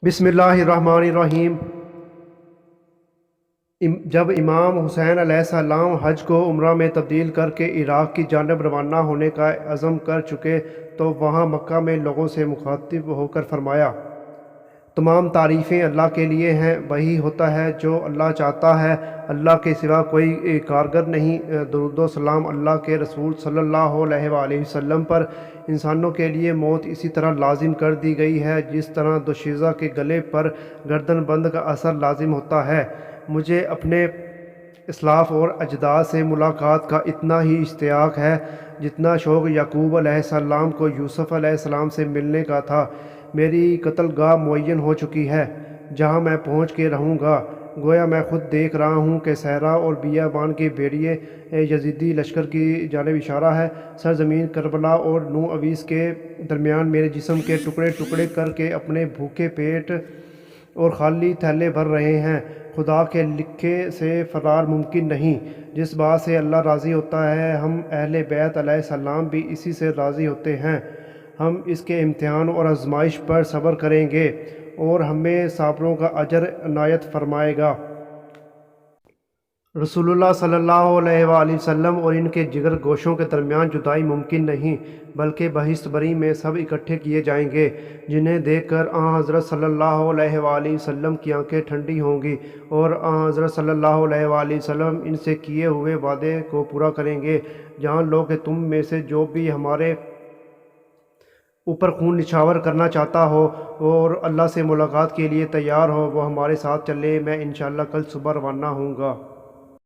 बिस्मिल्लाहिर्रहमानिर्रहीम। जब इमाम हुसैन अलैहिस्सलाम हज को उम्रा में तब्दील करके इराक़ की जानब रवाना होने का अज़म कर चुके तो वहाँ मक्का में लोगों से मुखातिब होकर फरमाया, तमाम तारीफ़ें अल्लाह के लिए हैं, वही होता है जो अल्लाह चाहता है, अल्लाह के सिवा कोई कारगर नहीं। दरूद व सलाम अल्लाह के रसूल सल्लल्लाहु अलैहि वसल्लम पर। इंसानों के लिए मौत इसी तरह लाजिम कर दी गई है जिस तरह दोशीज़ा के गले पर गर्दन बंद का असर लाजिम होता है। मुझे अपने इस्लाफ़ और अजदाद से मुलाकात का इतना ही इश्तियाक है जितना शौक़ याकूब अलैहिस्सलाम को यूसुफ़ अलैहिस्सलाम से मिलने का था। मेरी कत्लगाह मुअय्यन हो चुकी है जहाँ मैं पहुँच के रहूँगा। गोया मैं खुद देख रहा हूँ कि सहरा और बियाबान के भेड़िए यजीदी लश्कर की जानिब इशारा है। सरजमीन करबला और नू अवीस के दरमियान मेरे जिस्म के टुकड़े टुकड़े करके अपने भूखे पेट और खाली थैले भर रहे हैं। खुदा के लिखे से फ़रार मुमकिन नहीं। जिस बात से अल्लाह राज़ी होता है, हम अहले बैत अलैहिस्सलाम भी इसी से राज़ी होते हैं। हम इसके इम्तिहान और आजमाइश पर सब्र करेंगे और हमें साबरों का अजर इनायत फरमाएगा। रसूलुल्लाह सल्लल्लाहु अलैहि वसल्लम और इनके जिगर गोशों के दरमियान जुदाई मुमकिन नहीं, बल्कि बहिश्त बरी में सब इकट्ठे किए जाएंगे, जिन्हें देखकर हज़रत सल्लल्लाहु अलैहि वसल्लम की आंखें ठंडी होंगी और हज़रत सल्लल्लाहु अलैहि वसल्लम इनसे किए हुए वादे को पूरा करेंगे। जान लो कि तुम में से जो भी हमारे ऊपर खून निछावर करना चाहता हो और अल्लाह से मुलाकात के लिए तैयार हो, वो हमारे साथ चले। मैं इंशाअल्लाह कल सुबह रवाना होऊंगा।